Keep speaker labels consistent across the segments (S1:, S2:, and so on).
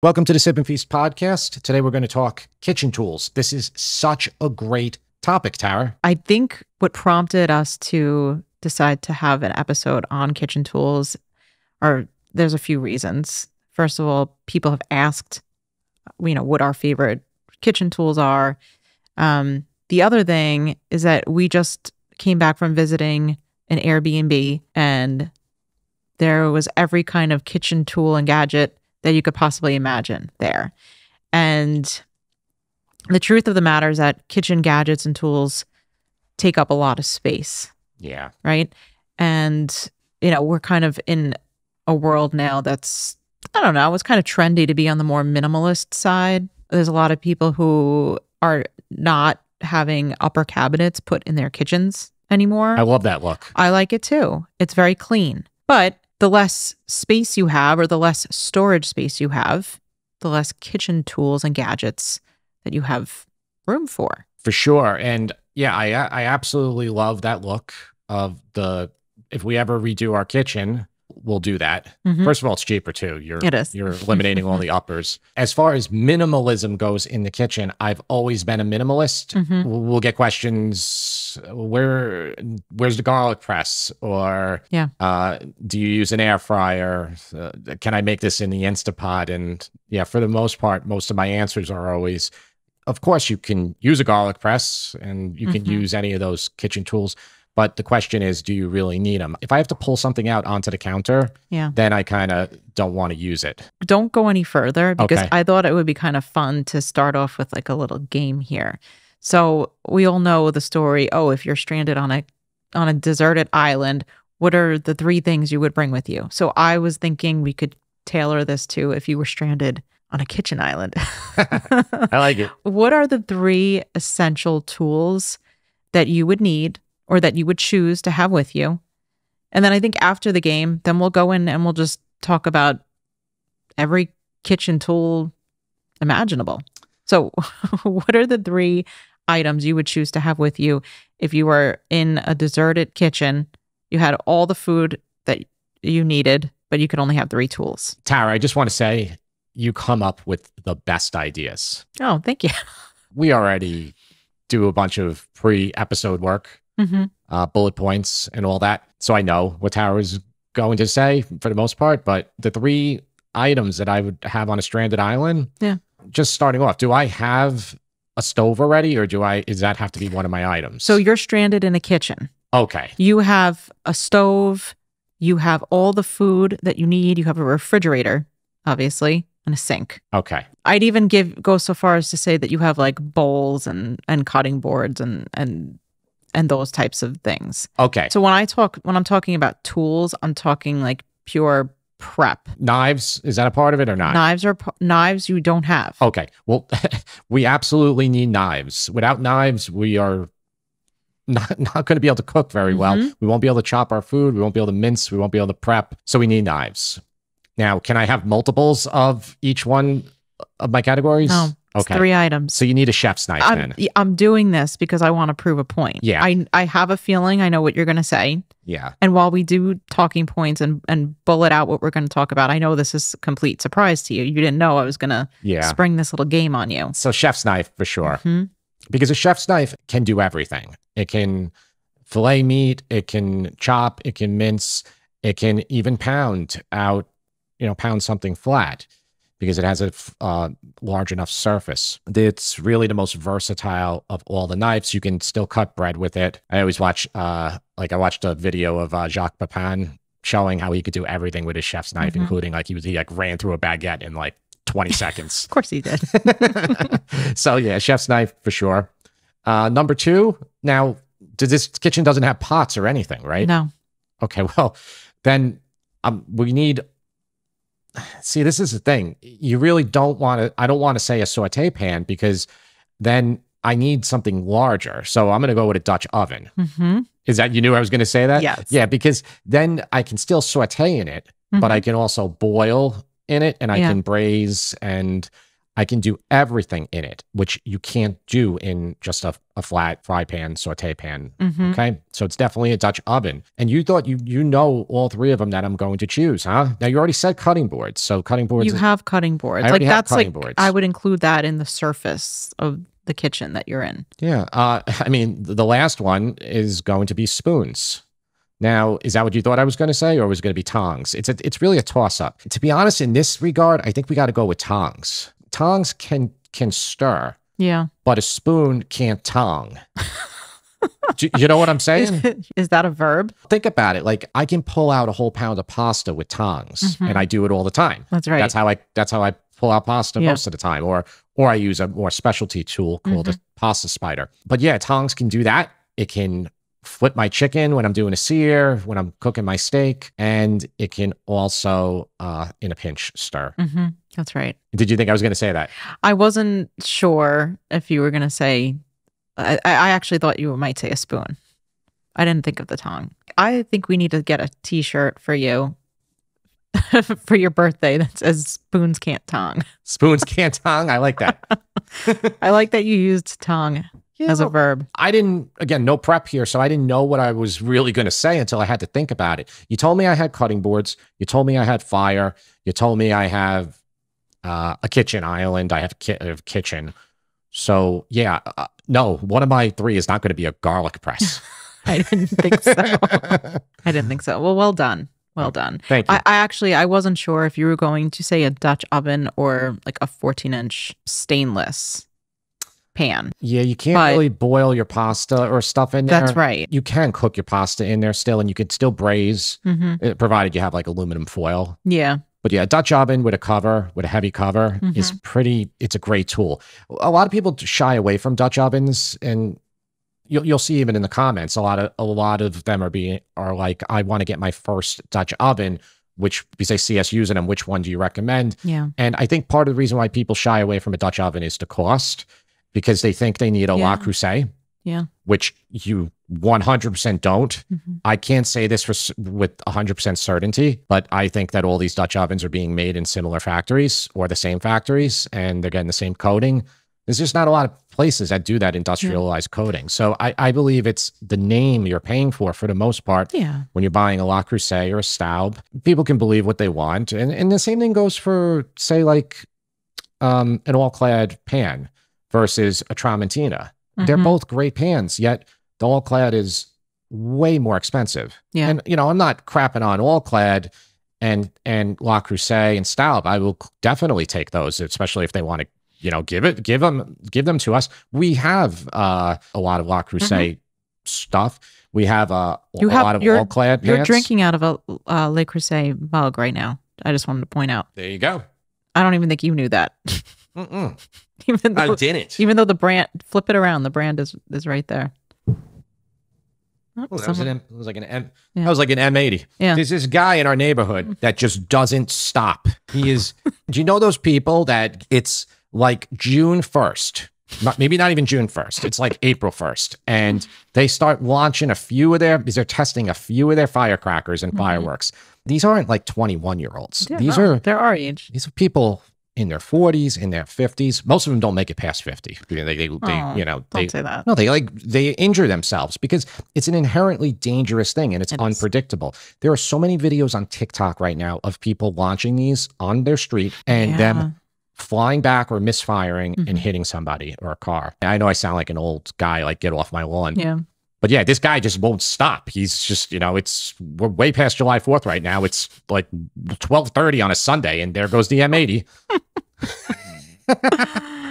S1: Welcome to the Sip and Feast podcast. Today we're going to talk kitchen tools. This is such a great topic, Tara.
S2: I think what prompted us to decide to have an episode on kitchen tools there's a few reasons. First of all, people have asked, what our favorite kitchen tools are. The other thing is that we just came back from visiting an Airbnb, and there was every kind of kitchen tool and gadget that you could possibly imagine there. And the truth of the matter is that kitchen gadgets and tools take up a lot of space.
S1: Yeah.
S2: Right? And, we're kind of in a world now that's, I don't know, it's kind of trendy to be on the more minimalist side. There's a lot of people who are not having upper cabinets put in their kitchens anymore.
S1: I love that look.
S2: I like it too. It's very clean. But the less space you have, or the less storage space you have, the less kitchen tools and gadgets that you have room for.
S1: For sure. And yeah, I absolutely love that look of if we ever redo our kitchen, we'll do that.
S2: Mm-hmm.
S1: First of all, it's cheaper too.
S2: It is.
S1: You're eliminating all the uppers. As far as minimalism goes in the kitchen, I've always been a minimalist.
S2: Mm-hmm.
S1: We'll get questions, where's the garlic press? Or do you use an air fryer? Can I make this in the Instapot? And yeah, for the most part, most of my answers are always, of course, you can use a garlic press and you can use any of those kitchen tools. But the question is, do you really need them? If I have to pull something out onto the counter, then I kind of don't want to use it.
S2: Don't go any further, because
S1: Okay.
S2: I thought it would be kind of fun to start off with like a little game here. So we all know the story. Oh, if you're stranded on a deserted island, what are the 3 things you would bring with you? So I was thinking we could tailor this to if you were stranded on a kitchen island.
S1: I like it.
S2: What are the 3 essential tools that you would need, or that you would choose to have with you? And then I think after the game, then we'll go in and we'll just talk about every kitchen tool imaginable. So what are the 3 items you would choose to have with you if you were in a deserted kitchen, you had all the food that you needed, but you could only have 3 tools?
S1: Tara, I just want to say you come up with the best ideas.
S2: Oh, thank you.
S1: We already do a bunch of pre-episode work, bullet points and all that. So I know what Tara was going to say for the most part, but the 3 items that I would have on a stranded island, just starting off, do I have a stove already, or does that have to be one of my items?
S2: So you're stranded in a kitchen.
S1: Okay.
S2: You have a stove, you have all the food that you need, you have a refrigerator, obviously, and a sink.
S1: Okay.
S2: I'd even go so far as to say that you have like bowls and cutting boards and those types of things.
S1: Okay.
S2: So when I'm talking about tools, I'm talking like pure prep.
S1: Knives, is that a part of it or not?
S2: Knives you don't have.
S1: Okay. Well, we absolutely need knives. Without knives, we are not going to be able to cook very well. We won't be able to chop our food. We won't be able to mince. We won't be able to prep. So we need knives. Now, can I have multiples of each one of my categories?
S2: No. It's 3 items.
S1: So you need a chef's knife then.
S2: I'm doing this because I want to prove a point.
S1: Yeah.
S2: I have a feeling I know what you're going to say.
S1: Yeah.
S2: And while we do talking points and bullet out what we're going to talk about, I know this is a complete surprise to you. You didn't know I was going to spring this little game on you.
S1: So chef's knife for sure. Because a chef's knife can do everything. It can fillet meat, it can chop, it can mince, it can even pound something flat, because it has a large enough surface. It's really the most versatile of all the knives. You can still cut bread with it. I always watch, I watched a video of Jacques Pepin showing how he could do everything with his chef's knife, including he ran through a baguette in like 20 seconds.
S2: Of course he did.
S1: So yeah, chef's knife for sure. Number 2, now, this kitchen doesn't have pots or anything, right?
S2: No.
S1: Okay, well, then we need... See, this is the thing. You really don't want to... I don't want to say a saute pan, because then I need something larger. So I'm going to go with a Dutch oven. Is that... You knew I was going to say that?
S2: Yes.
S1: Yeah, because then I can still saute in it, but I can also boil in it, and I can braise, and I can do everything in it, which you can't do in just a flat fry pan, saute pan. Okay. So it's definitely a Dutch oven. And you thought you know all three of them that I'm going to choose, huh? Now you already said cutting boards. So cutting boards.
S2: You have cutting boards.
S1: I
S2: Like
S1: already have
S2: that's
S1: cutting
S2: like,
S1: boards.
S2: I would include that in the surface of the kitchen that you're in.
S1: Yeah. I mean, the last one is going to be spoons. Now, is that what you thought I was going to say, or was it going to be tongs? It's really a toss-up. To be honest, in this regard, I think we got to go with tongs. Tongs can stir,
S2: Yeah.
S1: but a spoon can't tong. You know what I'm saying?
S2: Is that a verb?
S1: Think about it. Like I can pull out a whole pound of pasta with tongs, and I do it all the time.
S2: That's right.
S1: That's how I pull out pasta
S2: Yeah.
S1: most of the time, or I use a more specialty tool called a pasta spider. But yeah, tongs can do that. It can flip my chicken when I'm doing a sear, when I'm cooking my steak, and it can also, in a pinch, stir.
S2: That's right.
S1: Did you think I was going to say that?
S2: I wasn't sure if you were going to say, I actually thought you might say a spoon. I didn't think of the tong. I think we need to get a t-shirt for you for your birthday that says spoons can't tong.
S1: Spoons can't tong? I like that.
S2: I like that you used tong as a verb.
S1: I didn't, again, no prep here, so I didn't know what I was really going to say until I had to think about it. You told me I had cutting boards. You told me I had fire. You told me I have a kitchen island. I have a kitchen. So, yeah, no, one of my three is not going to be a garlic press.
S2: I didn't think so. I didn't think so. Well done. Well done.
S1: Thank you.
S2: I wasn't sure if you were going to say a Dutch oven or like a 14-inch stainless pan.
S1: Yeah, you can't really boil your pasta or stuff in there.
S2: That's right.
S1: You can cook your pasta in there still, and you can still braise, provided you have like aluminum foil.
S2: Yeah.
S1: But yeah, a Dutch oven with a cover, with a heavy cover, is it's a great tool. A lot of people shy away from Dutch ovens, and you'll see even in the comments, a lot of them are like, I want to get my first Dutch oven, which, because they see us using them, which one do you recommend?
S2: Yeah.
S1: And I think part of the reason why people shy away from a Dutch oven is the cost, because they think they need a Le Creuset.
S2: Yeah.
S1: Which you 100% don't. I can't say this with 100% certainty, but I think that all these Dutch ovens are being made in similar factories or the same factories, and they're getting the same coating. There's just not a lot of places that do that industrialized coating. So I believe it's the name you're paying for the most part.
S2: Yeah.
S1: When you're buying a Le Creuset or a Staub, people can believe what they want. And the same thing goes for, say, like an all-clad pan versus a Tramontina. They're both great pans, yet the all-clad is way more expensive.
S2: Yeah.
S1: And, I'm not crapping on all-clad and Le Creuset and Staub. I will definitely take those, especially if they want to, give them to us. We have a lot of Le Creuset stuff. We have a lot of all-clad pants.
S2: You're drinking out of a Le Creuset mug right now. I just wanted to point out.
S1: There you go.
S2: I don't even think you knew that.
S1: I didn't.
S2: Even though the brand, flip it around, the brand is right there.
S1: That was like an M80.
S2: Yeah.
S1: There's this guy in our neighborhood that just doesn't stop. He is. Do you know those people that it's like June 1st? Maybe not even June 1st. It's like April 1st, and they start launching because they're testing a few of their firecrackers and fireworks. These aren't like 21-year-olds.
S2: They're our age.
S1: These are people in their 40s, in their 50s. Most of them don't make it past 50. Don't say that. No, they injure themselves because it's an inherently dangerous thing, and it's unpredictable. There are so many videos on TikTok right now of people launching these on their street and them flying back or misfiring and hitting somebody or a car. I know I sound like an old guy, like get off my lawn.
S2: Yeah.
S1: But yeah, this guy just won't stop. He's just, we're way past July 4th right now. It's like 12:30 on a Sunday, and there goes the M80.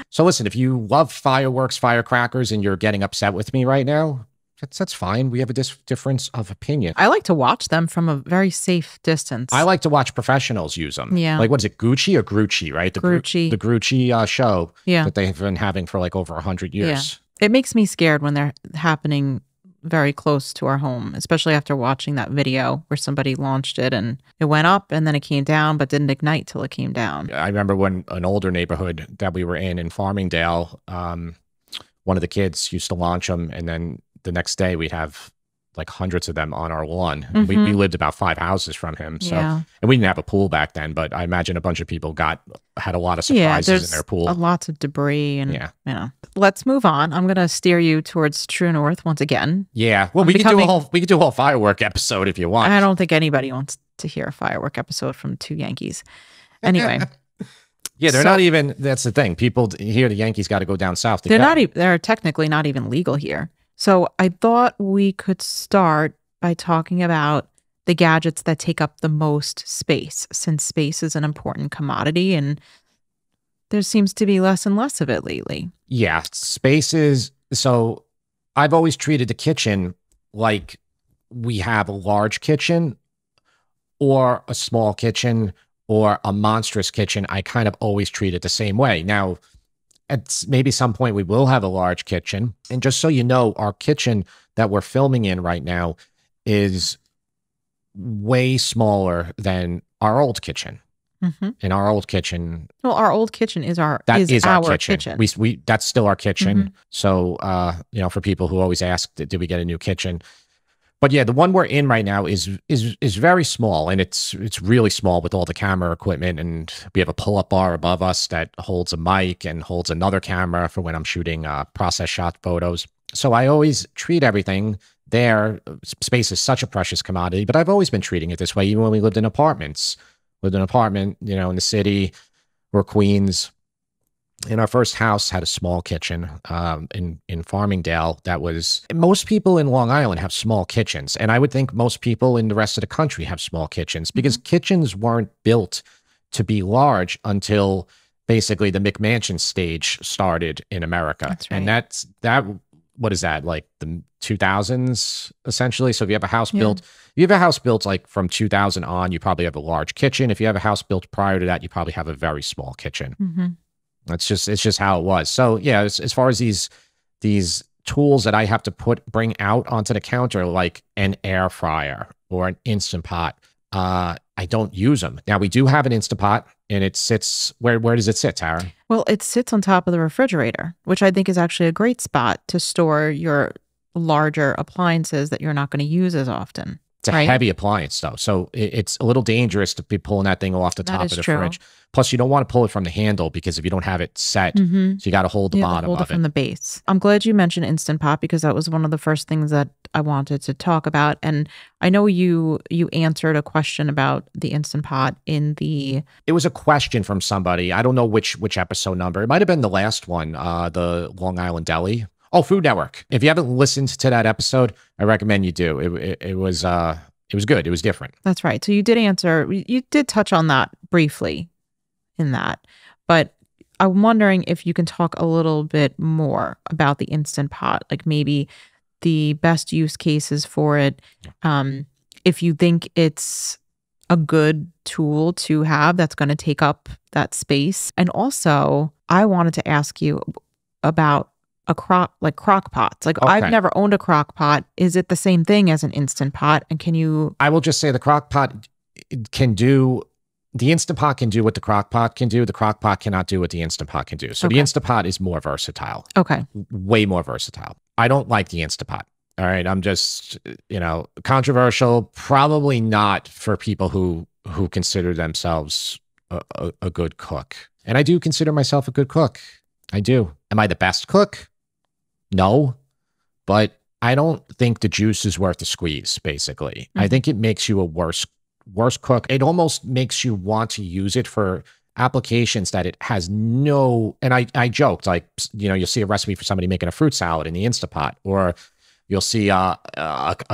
S1: So listen, if you love fireworks, firecrackers, and you're getting upset with me right now, that's fine. We have a difference of opinion.
S2: I like to watch them from a very safe distance.
S1: I like to watch professionals use them.
S2: Yeah.
S1: Like, what is it, Gucci or Grucci, right? The Grucci show that they've been having for like over 100 years.
S2: Yeah. It makes me scared when they're happening very close to our home, especially after watching that video where somebody launched it and it went up and then it came down, but didn't ignite till it came down.
S1: I remember when an older neighborhood that we were in Farmingdale, one of the kids used to launch them, and then the next day we'd have like hundreds of them on our lawn. We lived about 5 houses from him. So,
S2: Yeah.
S1: and we didn't have a pool back then, but I imagine a bunch of people had a lot of surprises in their pool.
S2: Lots of debris and, you know. Let's move on. I'm going to steer you towards True North once again.
S1: Yeah. Well, we could do a whole firework episode if you want.
S2: I don't think anybody wants to hear a firework episode from two Yankees. Anyway.
S1: Yeah, they're not even, that's the thing. People here, the Yankees got to go down south.
S2: They're technically not even legal here. So I thought we could start by talking about the gadgets that take up the most space, since space is an important commodity and there seems to be less and less of it lately.
S1: Yeah, space is, so I've always treated the kitchen like we have a large kitchen or a small kitchen or a monstrous kitchen. I kind of always treat it the same way. Now, at maybe some point we will have a large kitchen. And just so you know, our kitchen that we're filming in right now is way smaller than our old kitchen. In our old kitchen.
S2: Well, our old kitchen is our kitchen.
S1: We that's still our kitchen. So, you know, for people who always ask, did we get a new kitchen? But yeah, the one we're in right now is very small, and it's really small with all the camera equipment, and we have a pull-up bar above us that holds a mic and holds another camera for when I'm shooting process shot photos. So I always treat everything there. Space is such a precious commodity, but I've always been treating it this way, even when we lived in apartments. Lived in an apartment, you know, in the city or Queens. And our first house had a small kitchen in Farmingdale. That was, most people in Long Island have small kitchens. And I would think most people in the rest of the country have small kitchens because kitchens weren't built to be large until basically the McMansion stage started in America.
S2: That's right.
S1: And what is that, like the 2000s essentially? So if you have a house built, if you have a house built like from 2000 on, you probably have a large kitchen. If you have a house built prior to that, you probably have a very small kitchen. It's just how it was. So yeah, as far as these tools that I have to bring out onto the counter, like an air fryer or an Instant Pot, I don't use them. Now we do have an Instant Pot, and it sits, where does it sit, Tara?
S2: Well, it sits on top of the refrigerator, which I think is actually a great spot to store your larger appliances that you're not going to use as often.
S1: It's a heavy appliance, though. So it's a little dangerous to be pulling that thing off the top of the fridge. Plus, you don't want to pull it from the handle because if you don't have it set, so you got to hold the bottom of it.
S2: From the base. I'm glad you mentioned Instant Pot because that was one of the first things that I wanted to talk about. And I know you answered a question about the Instant Pot in the...
S1: It was a question from somebody. I don't know which episode number. It might have been the last one, the Long Island Deli. Oh, Food Network. If you haven't listened to that episode, I recommend you do. It was good. It was different.
S2: That's right. So you did answer, you did touch on that briefly in that, but I'm wondering if you can talk a little bit more about the Instant Pot, like maybe the best use cases for it. If you think it's a good tool to have that's going to take up that space. And also, I wanted to ask you about crock pots. Like, okay. I've never owned a crock pot. Is it the same thing as an Instant Pot? And can you...
S1: I will just say the crock pot can do... The Instant Pot can do what the crock pot can do. The crock pot cannot do what the Instant Pot can do. So the Instant Pot is more versatile.
S2: Okay.
S1: Way more versatile. I don't like the Instant Pot. All right. I'm just, controversial. Probably not for people who consider themselves a good cook. And I do consider myself a good cook. I do. Am I the best cook? No, but I don't think the juice is worth the squeeze, basically. I think it makes you a worse cook. It almost makes you want to use it for applications that it has no, and I joked, like, you'll see a recipe for somebody making a fruit salad in the Instant Pot, or you'll see a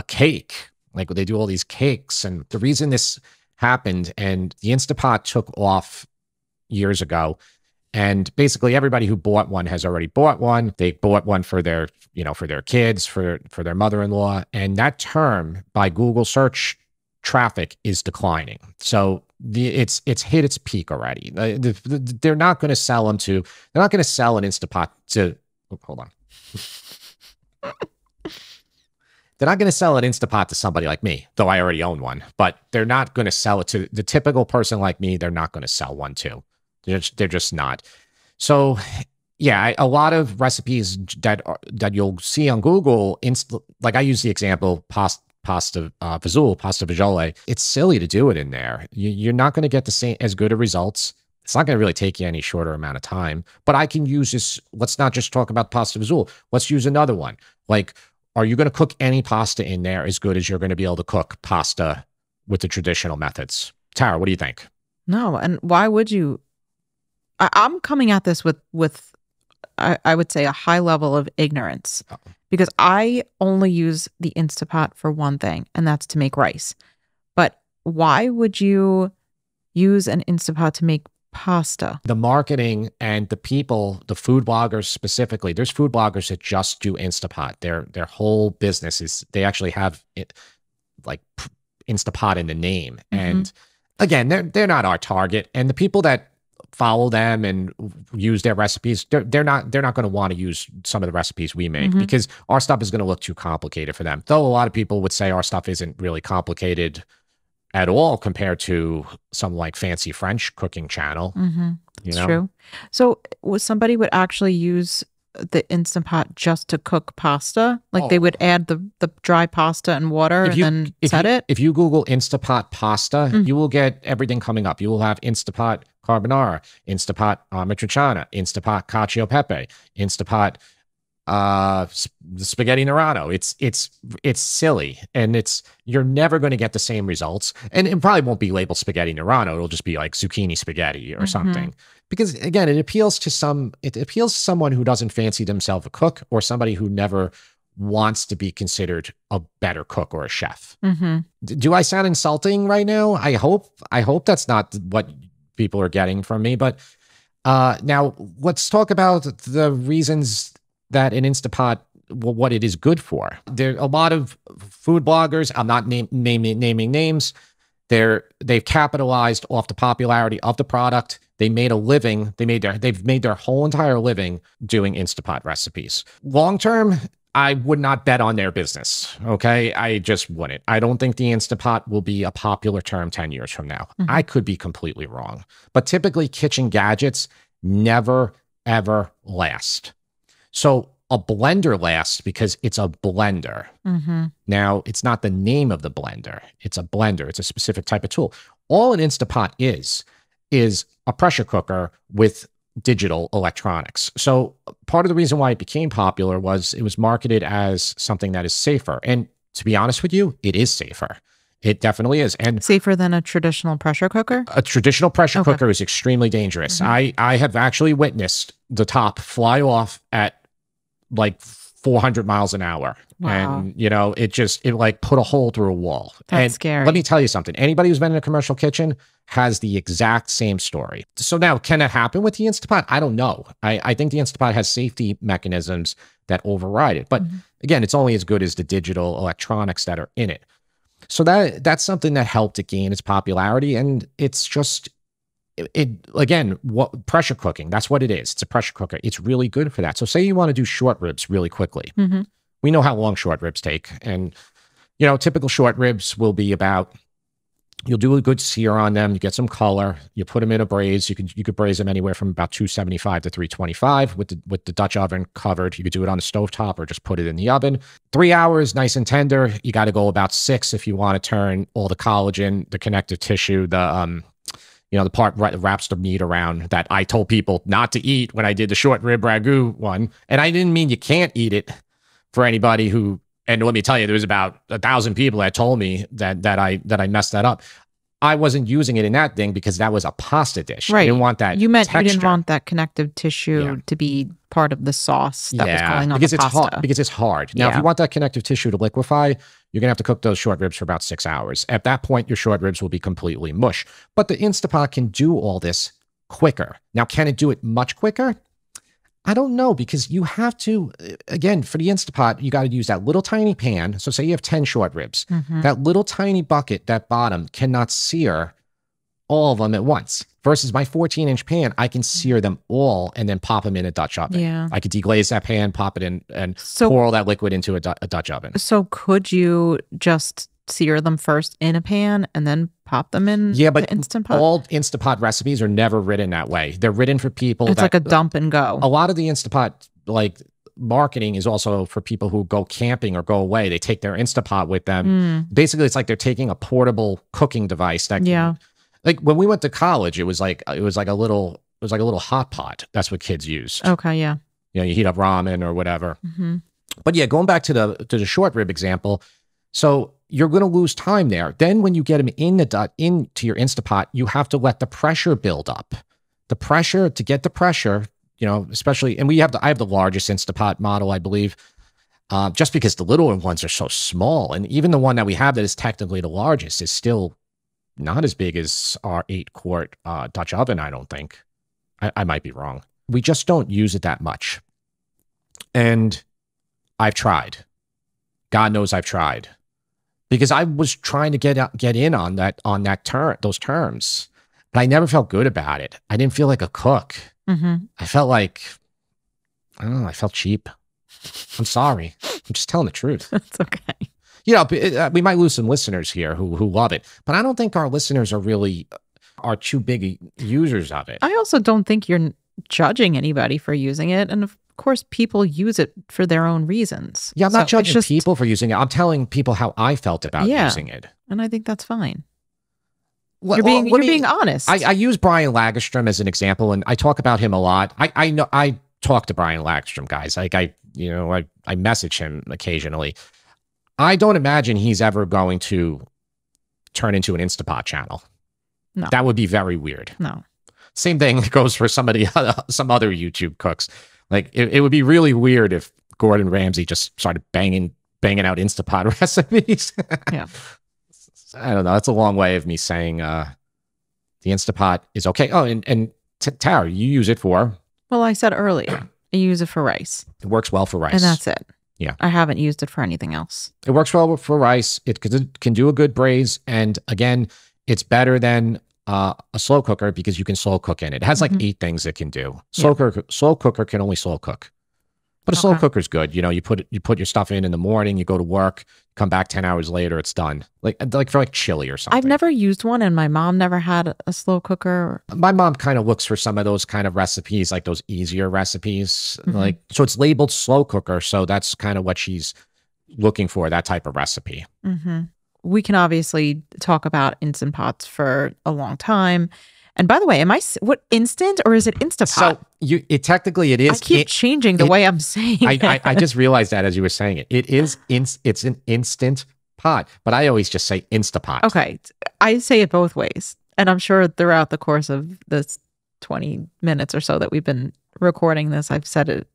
S1: cake, like they do all these cakes. And the reason this happened, and the Instant Pot took off years ago, and basically everybody who bought one has already bought one. They bought one for their, for their kids, for their mother-in-law. And that term by Google search traffic is declining. So it's hit its peak already. They're not going to sell them to, they're not going to sell an Instant Pot to, hold on. They're not going to sell an Instant Pot to somebody like me, though I already own one, but they're not going to sell it to the typical person like me. They're not going to sell one to. They're just not. So Yeah, a lot of recipes that you'll see on Google, like I use the example pasta fagioli. It's silly to do it in there. You're not going to get the same as good of results. It's not going to really take you any shorter amount of time. But I can use this. Let's not just talk about pasta fagioli. Let's use another one. Like, are you going to cook any pasta in there as good as you're going to be able to cook pasta with the traditional methods? Tara, what do you think?
S2: No, and why would you? I'm coming at this with I would say a high level of ignorance, because I only use the Instapot for one thing, and that's to make rice. But why would you use an Instapot to make pasta?
S1: The marketing and the people, the food bloggers specifically, there's food bloggers that just do Instapot. Their whole business is, they actually have it like Instapot in the name. And again, they're not our target. And the people that follow them and use their recipes, they're not going to want to use some of the recipes we make, because our stuff is going to look too complicated for them. Though a lot of people would say our stuff isn't really complicated at all compared to some like Fancy French cooking channel.
S2: It's true. So somebody would actually use the Instapot just to cook pasta? Like they would add the dry pasta and water and then set it?
S1: If you Google Instapot pasta, you will get everything coming up. You will have Instapot carbonara, Instapot matriciana, Instapot cacio e pepe, Instapot spaghetti Nerano. It's silly, and you're never going to get the same results, and it probably won't be labeled spaghetti Nerano. It'll just be like zucchini spaghetti or something, because again, it appeals to someone who doesn't fancy themselves a cook, or somebody who never wants to be considered a better cook or a chef. Do I sound insulting right now? I hope that's not what people are getting from me. But now let's talk about the reasons that an Instapot, what it is good for. There are a lot of food bloggers. I'm not naming names. They've capitalized off the popularity of the product. They made a living. They've made their whole entire living doing Instapot recipes. Long term, I would not bet on their business. Okay, I just wouldn't. I don't think the Instapot will be a popular term 10 years from now. I could be completely wrong, but typically kitchen gadgets never ever last. So a blender lasts because it's a blender. Now, it's not the name of the blender. It's a blender. It's a specific type of tool. All an Instapot is a pressure cooker with digital electronics. So part of the reason why it became popular was it was marketed as something that is safer. And to be honest with you, it is safer. It definitely is. And
S2: safer than a traditional pressure cooker?
S1: A traditional pressure cooker is extremely dangerous. I have actually witnessed the top fly off at like 400 miles an hour.
S2: Wow.
S1: And, it like put a hole through a wall.
S2: That's scary.
S1: Let me tell you something. Anybody who's been in a commercial kitchen has the exact same story. So now, can that happen with the Instapot? I don't know. I think the Instapot has safety mechanisms that override it. But again, it's only as good as the digital electronics that are in it. So that's something that helped it gain its popularity. And it's just, what pressure cooking, that's what it is. It's a pressure cooker. It's really good for that. So say you want to do short ribs really quickly. We know how long short ribs take. And, typical short ribs will be you'll do a good sear on them. You get some color. You put them in a braise. You could braise them anywhere from about 275 to 325 with the Dutch oven covered. You could do it on the stovetop or just put it in the oven. 3 hours, nice and tender. You got to go about 6 if you want to turn all the collagen, the connective tissue, the part that wraps the meat around that I told people not to eat when I did the short rib ragu one. And I didn't mean you can't eat it for anybody who, and let me tell you, there was about 1,000 people that told me that I messed that up. I wasn't using it in that thing because that was a pasta dish.
S2: Right.
S1: I didn't want that.
S2: You meant
S1: texture.
S2: You didn't want that connective tissue to be part of the sauce that was going on the pasta.
S1: Because it's hard. Now, if you want that connective tissue to liquefy, you're going to have to cook those short ribs for about 6 hours. At that point, your short ribs will be completely mush. But the Instapot can do all this quicker. Now, can it do it much quicker? I don't know, because you have to, again, for the Instapot, you got to use that little tiny pan. So say you have 10 short ribs. That little tiny bucket, that bottom, cannot sear all of them at once. Versus my 14-inch pan, I can sear them all and then pop them in a Dutch oven.
S2: Yeah.
S1: I could deglaze that pan, pop it in, and pour all that liquid into a Dutch oven.
S2: So could you just sear them first in a pan and then pop them in
S1: Yeah, but
S2: the Instant Pot?
S1: all Instant Pot recipes are never written that way. They're written for people
S2: It's like a dump and go.
S1: A lot of the Instant Pot, like, marketing is also for people who go camping or go away. They take their Instant Pot with them. Basically, it's like they're taking a portable cooking device that can, like when we went to college, it was like a little hot pot. That's what kids used.
S2: Okay, yeah.
S1: You know, you heat up ramen or whatever. But yeah, going back to the short rib example, so you're going to lose time there. Then when you get them into your Instant Pot, you have to let the pressure build up. The pressure, to get the pressure, you know, especially, and I have the largest Instant Pot model, I believe, just because the little ones are so small. And even the one that we have that is technically the largest is still not as big as our 8-quart Dutch oven, I don't think. I might be wrong. We just don't use it that much. And I've tried. God knows I've tried. Because I was trying to get in on those terms. But I never felt good about it. I didn't feel like a cook. I felt like, I don't know, I felt cheap. I'm sorry. I'm just telling the truth.
S2: That's okay.
S1: You know, we might lose some listeners here who love it, but I don't think our listeners are too big users of it.
S2: I also don't think you're judging anybody for using it. And of course, people use it for their own reasons.
S1: Yeah, I'm not judging people for using it. I'm telling people how I felt about using it.
S2: And I think that's fine.
S1: Well,
S2: you're being honest.
S1: I use Brian Lagerstrom as an example, and I talk about him a lot. I know I talk to Brian Lagerstrom, guys. Like I message him occasionally. I don't imagine he's ever going to turn into an Instant Pot channel.
S2: No,
S1: that would be very weird.
S2: No,
S1: same thing goes for some other YouTube cooks. Like it would be really weird if Gordon Ramsay just started banging out Instant Pot recipes.
S2: Yeah.
S1: I don't know. That's a long way of me saying the Instant Pot is okay. Oh, and Tara, you use it for?
S2: Well, I said earlier, I use it for rice.
S1: It works well for rice.
S2: And that's it.
S1: Yeah.
S2: I haven't used it for anything else.
S1: It works well for rice. It can do a good braise. And again, it's better than a slow cooker because you can slow cook in it. It has like 8 things it can do. Slow cooker can only slow cook. But a slow cooker's good. You know, you put your stuff in the morning, you go to work, come back 10 hours later, it's done. Like for chili or something.
S2: I've never used one, and my mom never had a slow cooker.
S1: My mom kind of looks for some of those kind of recipes, like those easier recipes. So it's labeled slow cooker, so that's kind of what she's looking for, that type of recipe.
S2: We can obviously talk about Instant Pots for a long time. And by the way, what instant or is it Instapot?
S1: So technically it is.
S2: I keep changing the way I'm saying it.
S1: I just realized that as you were saying it. It's an Instant Pot, but I always just say Instapot.
S2: Okay. I say it both ways. And I'm sure throughout the course of this 20 minutes or so that we've been recording this, I've said it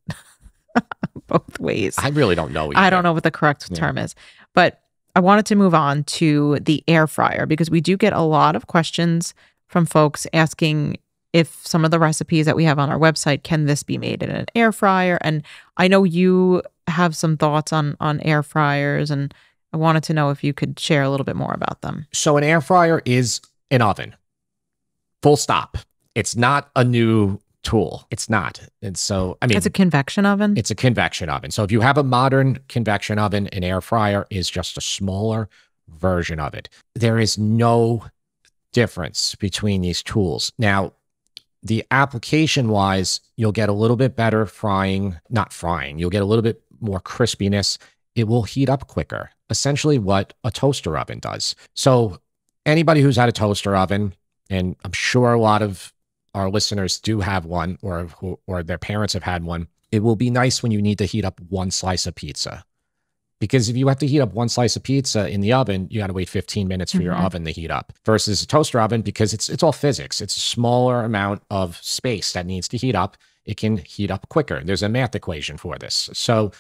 S2: both ways.
S1: I really don't know either.
S2: I don't know what the correct term is. But I wanted to move on to the air fryer because we do get a lot of questions from folks asking if some of the recipes that we have on our website, can this be made in an air fryer? And I know you have some thoughts on air fryers, and I wanted to know if you could share a little bit more about them.
S1: So an air fryer is an oven. Full stop. It's not a new tool. It's not. And so, I mean,
S2: it's a convection oven.
S1: It's a convection oven. So if you have a modern convection oven, an air fryer is just a smaller version of it. There is no difference between these tools. Now, the application wise, you'll get a little bit better you'll get a little bit more crispiness. It will heat up quicker, essentially what a toaster oven does. So anybody who's had a toaster oven, and I'm sure a lot of our listeners do have one, or their parents have had one, it will be nice when you need to heat up one slice of pizza. Because if you have to heat up one slice of pizza in the oven, you got to wait 15 minutes for your oven to heat up versus a toaster oven, because it's all physics. It's a smaller amount of space that needs to heat up. It can heat up quicker. There's a math equation for this. So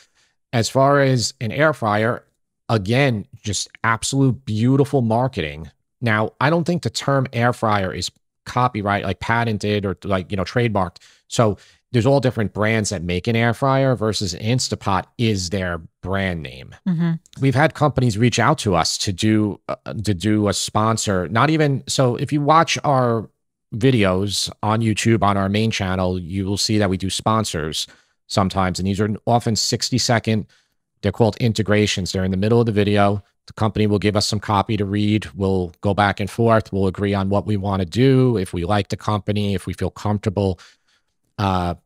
S1: as far as an air fryer, again, just absolute beautiful marketing. Now, I don't think the term air fryer is copyright, like patented or trademarked. So there's all different brands that make an air fryer versus Instapot is their brand name. We've had companies reach out to us to do a sponsor. Not even so. If you watch our videos on YouTube on our main channel, you will see that we do sponsors sometimes, and these are often 60-second. They're called integrations. They're in the middle of the video. The company will give us some copy to read. We'll go back and forth. We'll agree on what we want to do. If we like the company, if we feel comfortable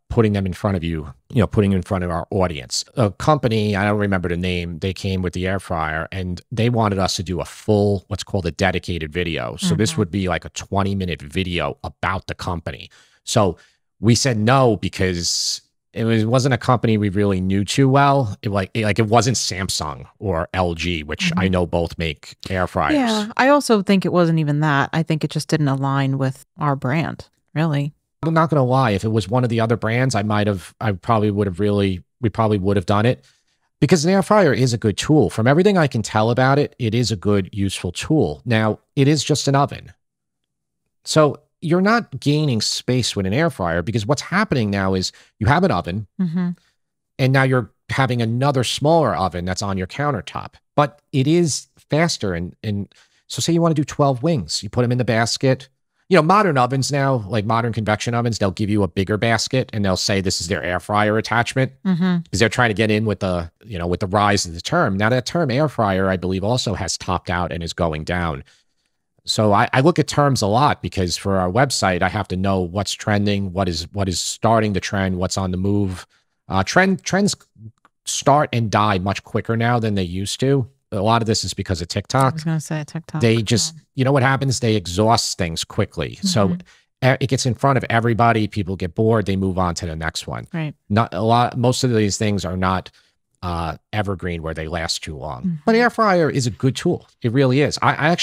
S1: putting them in front of you, putting in front of our audience. A company, I don't remember the name, they came with the air fryer and they wanted us to do a full, what's called a dedicated video. So this would be like a 20-minute video about the company. So we said no because it wasn't a company we really knew too well. It wasn't Samsung or LG, which I know both make air fryers.
S2: Yeah, I also think it wasn't even that. I think it just didn't align with our brand, really.
S1: I'm not going to lie. If it was one of the other brands, we probably would have done it, because an air fryer is a good tool. From everything I can tell about it, it is a good, useful tool. Now, it is just an oven. So you're not gaining space with an air fryer, because what's happening now is you have an oven and now you're having another smaller oven that's on your countertop, but it is faster. And so say you want to do 12 wings, you put them in the basket. Modern ovens now, like modern convection ovens, they'll give you a bigger basket and they'll say this is their air fryer attachment, because they're trying to get in with the rise of the term. Now that term air fryer, I believe, also has topped out and is going down. So I look at terms a lot, because for our website, I have to know what's trending, what is starting the trend, what's on the move. Trends start and die much quicker now than they used to. A lot of this is because of TikTok.
S2: I was going to say TikTok.
S1: They just, what happens? They exhaust things quickly. So it gets in front of everybody. People get bored. They move on to the next one.
S2: Right.
S1: Most of these things are not evergreen where they last too long. But air fryer is a good tool. It really is. I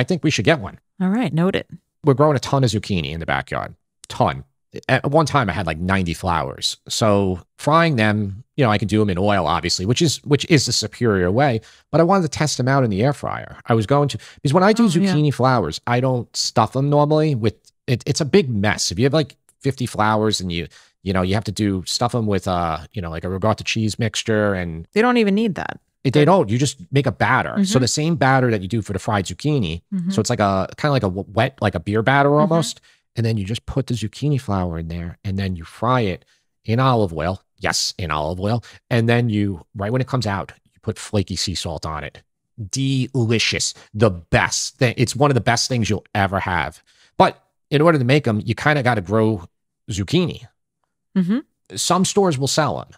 S1: think we should get one.
S2: All right. Note it. We're
S1: growing a ton of zucchini in the backyard. Ton. At one time I had like 90 flowers. So frying them, I can do them in oil, obviously, which is the superior way, but I wanted to test them out in the air fryer. I was going to, because when I do zucchini flowers, I don't stuff them normally with it. It's a big mess. If you have like 50 flowers and you have to stuff them with like a ricotta cheese mixture, and
S2: they don't even need that.
S1: They don't. You just make a batter. So the same batter that you do for the fried zucchini. So it's like kind of like a wet, like a beer batter almost. And then you just put the zucchini flour in there, and then you fry it in olive oil. Yes, in olive oil. And then right when it comes out, you put flaky sea salt on it. Delicious. The best thing. It's one of the best things you'll ever have. But in order to make them, you kind of got to grow zucchini. Some stores will sell them.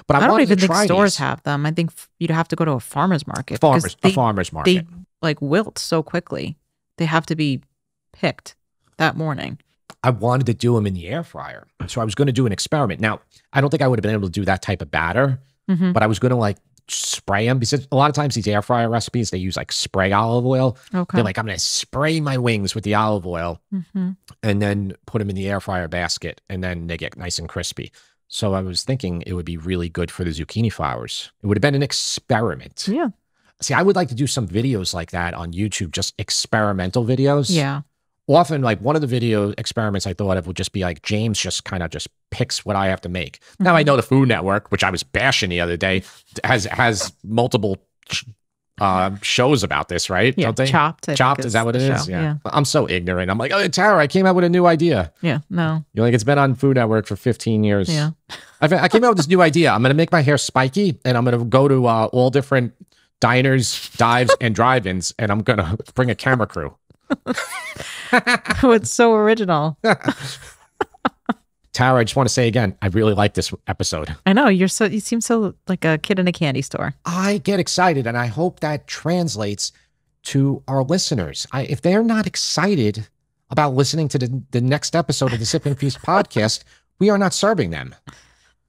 S1: But
S2: I don't even think stores have them. I think you'd have to go to a farmer's market.
S1: A farmer's market.
S2: They like wilt so quickly. They have to be picked that morning.
S1: I wanted to do them in the air fryer. So I was going to do an experiment. Now, I don't think I would have been able to do that type of batter, but I was going to like spray them, because a lot of times these air fryer recipes, they use like spray olive oil.
S2: Okay.
S1: They're like, I'm going to spray my wings with the olive oil and then put them in the air fryer basket, and then they get nice and crispy. So I was thinking it would be really good for the zucchini flowers. It would have been an experiment.
S2: Yeah.
S1: See, I would like to do some videos like that on YouTube, just experimental videos.
S2: Yeah.
S1: Often, like one of the video experiments I thought of would just be like James just kind of just picks what I have to make. Now I know the Food Network, which I was bashing the other day, has multiple shows about this, right?
S2: Yeah,
S1: don't they?
S2: Chopped.
S1: Chopped, is that what it is? Yeah. I'm so ignorant. I'm like, oh, Tara, I came out with a new idea.
S2: Yeah, no.
S1: You're like, it's been on Food Network for 15 years.
S2: Yeah.
S1: I came out with this new idea. I'm going to make my hair spiky, and I'm going to go to all different diners, dives, and drive-ins, and I'm going to bring a camera crew.
S2: Oh, it's so original.
S1: Tara, I just want to say again, I really like this episode.
S2: I know, you seem so like a kid in a candy store.
S1: I get excited, and I hope that translates to our listeners. If they're not excited about listening to the next episode of the Sip and Feast podcast, we are not serving them.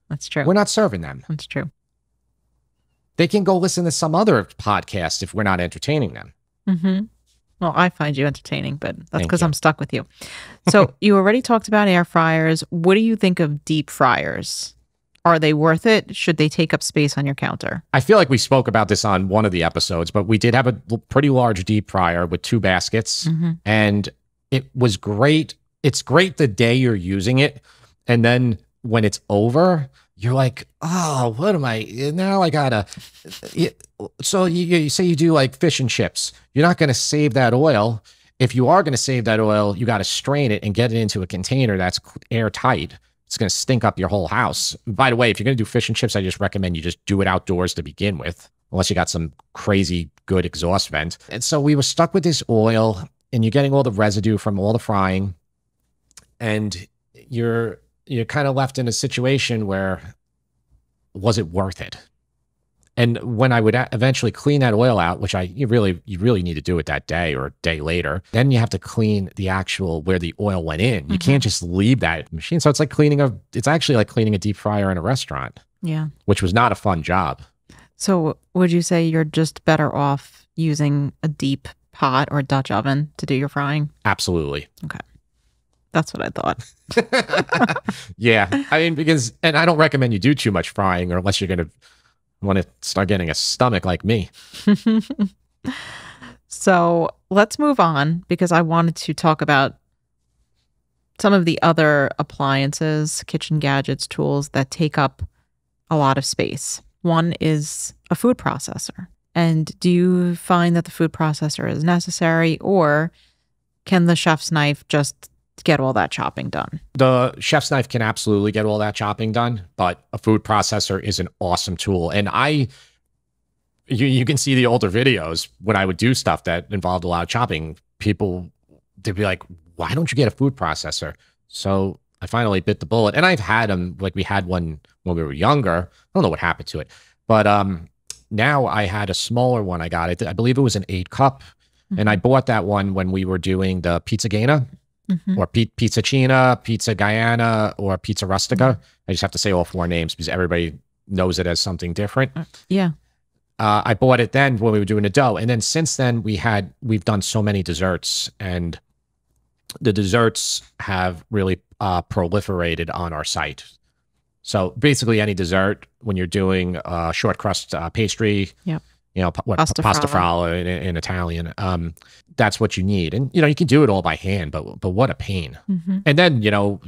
S2: That's true.
S1: We're not serving them.
S2: That's true.
S1: They can go listen to some other podcast if we're not entertaining them.
S2: Well, I find you entertaining, but that's because I'm stuck with you. So you already talked about air fryers. What do you think of deep fryers? Are they worth it? Should they take up space on your counter?
S1: I feel like we spoke about this on one of the episodes, but we did have a pretty large deep fryer with 2 baskets, and it was great. It's great the day you're using it, and then when it's over, you're like, oh, what am I, now I gotta, so you say you do like fish and chips. You're not going to save that oil. If you are going to save that oil, you got to strain it and get it into a container that's airtight. It's going to stink up your whole house. By the way, if you're going to do fish and chips, I just recommend you just do it outdoors to begin with. unless you got some crazy good exhaust vent. And so we were stuck with this oil, and you're getting all the residue from all the frying, and you're kind of left in a situation where, was it worth it? And when I would eventually clean that oil out, which you really need to do it that day or a day later, then you have to clean the actual where the oil went in. You can't just leave that machine. So it's actually like cleaning a deep fryer in a restaurant.
S2: Yeah.
S1: Which was not a fun job. So
S2: would you say you're just better off using a deep pot or Dutch oven to do your frying?
S1: Absolutely.
S2: Okay. That's what I thought.
S1: Yeah. I mean, and I don't recommend you do too much frying, or unless you're going to want to start getting a stomach like me.
S2: So let's move on, because I wanted to talk about some of the other appliances, kitchen gadgets, tools that take up a lot of space. One is a food processor. And do you find that the food processor is necessary, or can the chef's knife just get all that chopping done?
S1: The chef's knife can absolutely get all that chopping done, but a food processor is an awesome tool. And you can see the older videos when I would do stuff that involved a lot of chopping. People, they'd be like, why don't you get a food processor? So I finally bit the bullet, and I've had them. Like, we had one when we were younger. I don't know what happened to it, but now I had a smaller one. I got it. I believe it was an 8-cup, and I bought that one when we were doing the Pizza Gana. Or Pizza Cina, Pizza Guyana, or Pizza Rustica. I just have to say all 4 names because everybody knows it as something different.
S2: Yeah.
S1: I bought it then when we were doing the dough. And then since then, we've done so many desserts, and the desserts have really proliferated on our site. So basically any dessert, when you're doing short crust pastry,
S2: yep.
S1: Pasta frolla in Italian. That's what you need. And, you can do it all by hand, but what a pain. And then,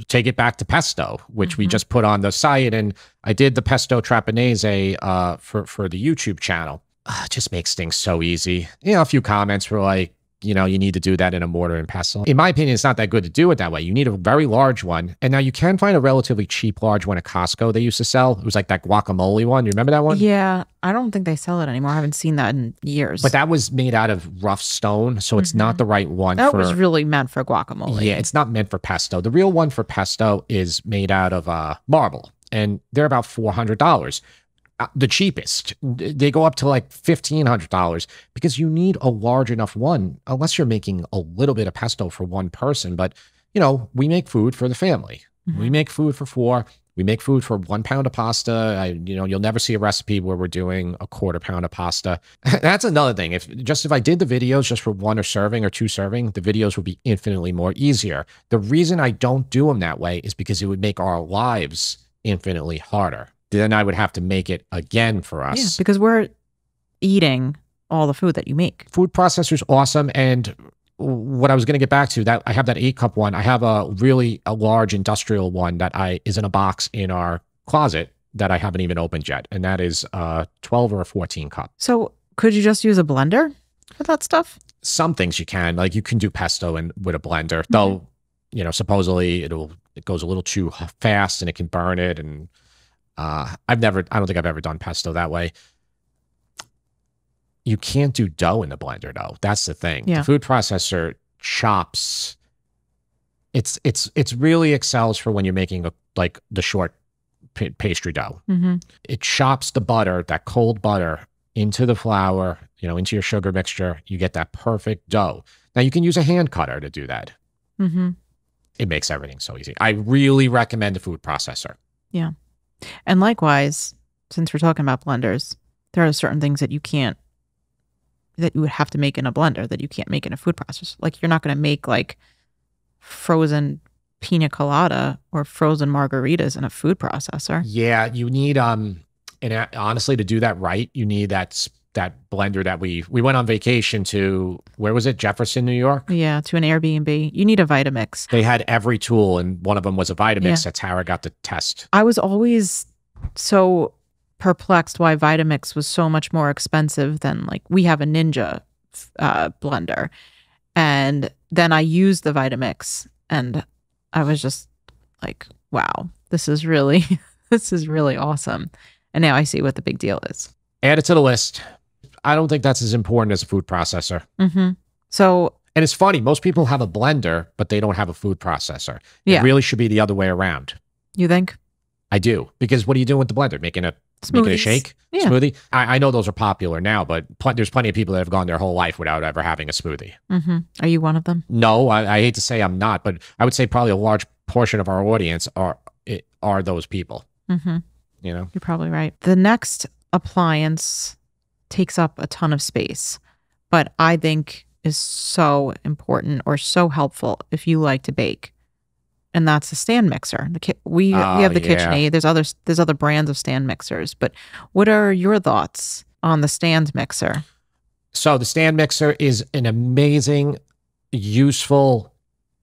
S1: take it back to pesto, which we just put on the site. And I did the pesto trapanese for the YouTube channel. It just makes things so easy. A few comments were like, you need to do that in a mortar and pestle. In my opinion, it's not that good to do it that way. You need a very large one. And now you can find a relatively cheap large one at Costco they used to sell. It was like that guacamole one. You remember that one?
S2: Yeah. I don't think they sell it anymore. I haven't seen that in years.
S1: But that was made out of rough stone, so it's not the right one.
S2: That was really meant for guacamole.
S1: Yeah, it's not meant for pesto. The real one for pesto is made out of marble, and they're about $400. The cheapest, they go up to like $1,500, because you need a large enough one, unless you're making a little bit of pesto for one person. But, we make food for the family. We make food for 4. We make food for 1 pound of pasta. You'll never see a recipe where we're doing a 1/4 pound of pasta. That's another thing. If I did the videos just for 1 serving or 2 serving, the videos would be infinitely more easier. The reason I don't do them that way is because it would make our lives infinitely harder. Then I would have to make it again for us.
S2: Yeah, because we're eating all the food that you make.
S1: Food processor's awesome. And what I was going to get back to, that I have that 8-cup one. I have a large industrial one that is in a box in our closet that I haven't even opened yet. And that is 12 or a 14-cup.
S2: So could you just use a blender for that stuff?
S1: Some things you can. Like, you can do pesto with a blender. Though, supposedly it goes a little too fast and it can burn it. And I don't think I've ever done pesto that way. You can't do dough in the blender, though. That's the thing.
S2: Yeah.
S1: The food processor chops. It's really excels for when you're making the short pastry dough. It chops the butter, that cold butter, into the flour, into your sugar mixture. You get that perfect dough. Now you can use a hand cutter to do that. It makes everything so easy. I really recommend a food processor.
S2: Yeah. And likewise, since we're talking about blenders, there are certain things that that you would have to make in a blender that you can't make in a food processor. Like, you're not going to make like frozen pina colada or frozen margaritas in a food processor.
S1: Yeah, you need and honestly, to do that right, you need that blender that we went on vacation to. Where was it? Jefferson, New York?
S2: Yeah, to an Airbnb. You need a Vitamix.
S1: They had every tool, and one of them was a Vitamix. Yeah. That's how I got the test.
S2: I was always so perplexed why Vitamix was so much more expensive than, like, we have a Ninja blender. And then I used the Vitamix, and I was just like, wow, this is really awesome. And now I see what the big deal is.
S1: Add it to the list. I don't think that's as important as a food processor.
S2: So,
S1: and it's funny, most people have a blender, but they don't have a food processor.
S2: Yeah.
S1: It really should be the other way around.
S2: You think?
S1: I do. Because what are you doing with the blender? Making a shake?
S2: Yeah.
S1: Smoothie? I know those are popular now, but there's plenty of people that have gone their whole life without ever having a smoothie.
S2: Are you one of them?
S1: No, I hate to say I'm not, but I would say probably a large portion of our audience are those people. You know?
S2: You're probably right. The next appliance takes up a ton of space, but I think is so important or so helpful if you like to bake. And that's the stand mixer. We have the KitchenAid. There's other brands of stand mixers, but what are your thoughts on the stand mixer?
S1: So the stand mixer is an amazing, useful,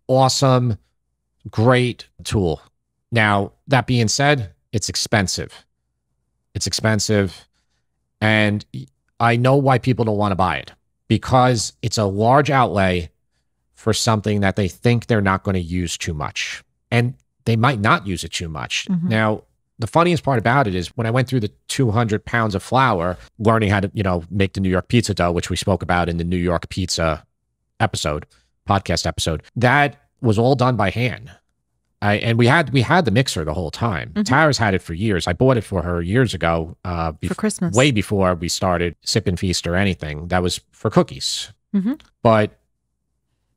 S1: awesome, great tool. Now, that being said, it's expensive. And I know why people don't want to buy it, because it's a large outlay for something that they think they're not going to use too much. And they might not use it too much. Now, the funniest part about it is when I went through the 200 pounds of flour, learning how to, make the New York pizza dough, which we spoke about in the New York pizza podcast episode, that was all done by hand. And we had the mixer the whole time. Tara's had it for years. I bought it for her years ago.
S2: For Christmas.
S1: Way before we started Sip and Feast or anything. That was for cookies. But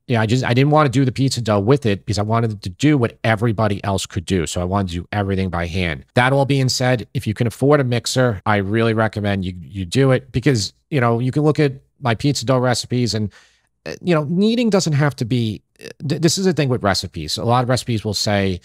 S1: yeah, I didn't want to do the pizza dough with it because I wanted to do what everybody else could do. So I wanted to do everything by hand. That all being said, if you can afford a mixer, I really recommend you do it, because, you can look at my pizza dough recipes and, kneading doesn't have to be. This is the thing with recipes. A lot of recipes will say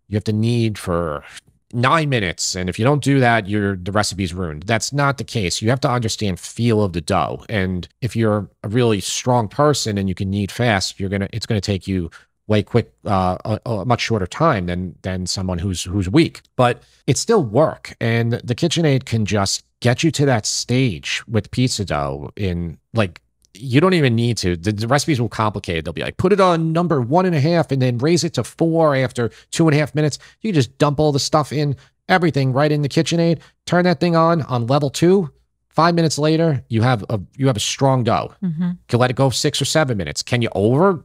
S1: you have to knead for 9 minutes, and if you don't do that, the recipe's ruined. That's not the case. You have to understand feel of the dough, and if you're a really strong person and you can knead fast, it's gonna take you way quick, a much shorter time than someone who's weak. But it's still work, and the KitchenAid can just get you to that stage with pizza dough in you don't even need to. The recipes will complicate it. They'll be like, put it on number 1.5 and then raise it to 4 after 2.5 minutes. You can just dump all the stuff in, everything right in the KitchenAid, turn that thing on level 2. 5 minutes later, you have a strong dough. You can let it go 6 or 7 minutes. Can you over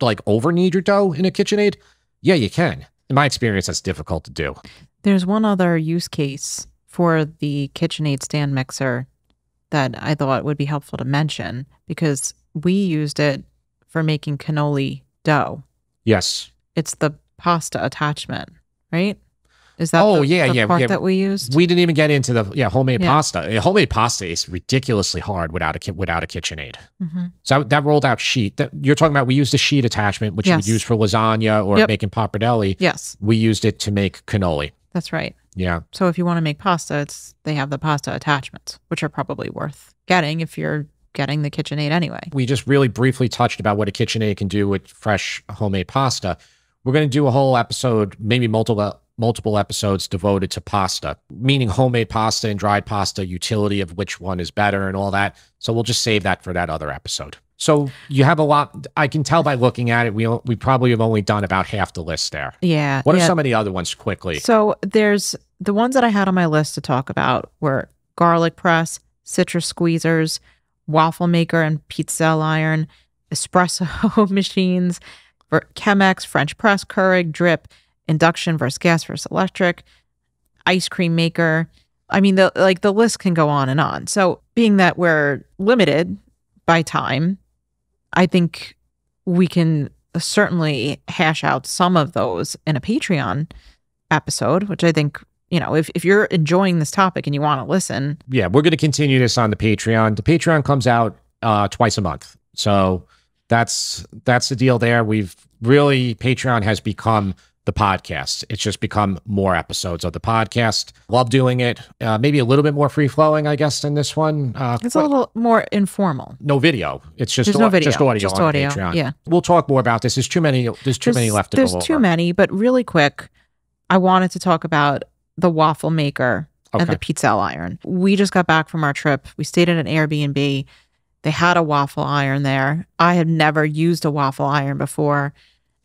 S1: knead your dough in a KitchenAid? Yeah, you can. In my experience, that's difficult to do.
S2: There's one other use case for the KitchenAid stand mixer that I thought would be helpful to mention, because we used it for making cannoli dough.
S1: Yes.
S2: It's the pasta attachment, right? Is that the part that we used?
S1: We didn't even get into the homemade pasta. Homemade pasta is ridiculously hard without a KitchenAid. So that rolled out sheet that you're talking about. We used a sheet attachment, which you would use for lasagna or making pappardelle.
S2: Yes.
S1: We used it to make cannoli.
S2: That's right.
S1: Yeah.
S2: So if you want to make pasta, they have the pasta attachments, which are probably worth getting if you're getting the KitchenAid anyway.
S1: We just really briefly touched about what a KitchenAid can do with fresh homemade pasta. We're going to do a whole episode, maybe multiple episodes devoted to pasta, meaning homemade pasta and dried pasta, utility of which one is better and all that. So we'll just save that for that other episode. So you have a lot. I can tell by looking at it, we probably have only done about half the list there.
S2: Yeah.
S1: What are some of the other ones quickly?
S2: So there's the ones that I had on my list to talk about were garlic press, citrus squeezers, waffle maker and pizza iron, espresso machines, Chemex, French press, Keurig, drip, induction versus gas versus electric, ice cream maker. I mean, the list can go on and on. So being that we're limited by time, I think we can certainly hash out some of those in a Patreon episode, which I think, if you're enjoying this topic and you want to listen.
S1: Yeah, we're going to continue this on the Patreon. The Patreon comes out twice a month. So that's the deal there. Patreon has become the podcast. It's just become more episodes of the podcast. Love doing it. Maybe a little bit more free flowing, I guess, than this one.
S2: It's a little more informal.
S1: No video. It's just
S2: no video.
S1: Just audio
S2: just
S1: on
S2: audio.
S1: Patreon.
S2: Yeah.
S1: We'll talk more about this. There's too many left to go over.
S2: There's too many, but really quick, I wanted to talk about the waffle maker and the pizza iron. We just got back from our trip. We stayed at an Airbnb. They had a waffle iron there. I had never used a waffle iron before,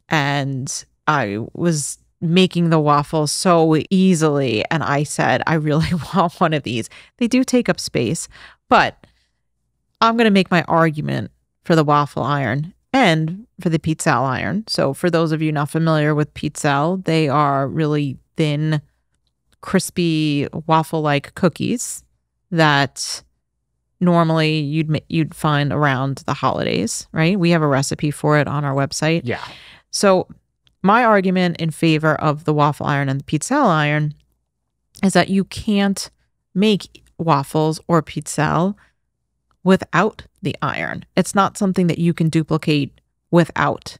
S2: and I was making the waffles so easily. And I said, I really want one of these. They do take up space, but I'm going to make my argument for the waffle iron and for the Petzl iron. So for those of you not familiar with Petzl, they are really thin, crispy waffle-like cookies that normally you'd find around the holidays, right? We have a recipe for it on our website.
S1: Yeah.
S2: So my argument in favor of the waffle iron and the Petzl iron is that you can't make waffles or Petzl without the iron. It's not something that you can duplicate without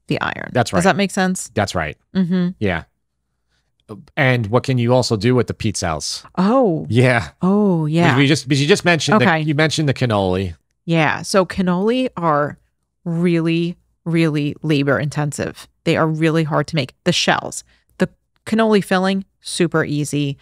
S2: the iron.
S1: That's right.
S2: Does that make sense?
S1: That's right.
S2: Mm-hmm.
S1: Yeah. And what can you also do with the Petzls?
S2: Oh.
S1: Yeah.
S2: Oh, yeah.
S1: Because you just mentioned you mentioned the cannoli.
S2: Yeah. So cannoli are really, really labor intensive. They are really hard to make. The shells, the cannoli filling, super easy,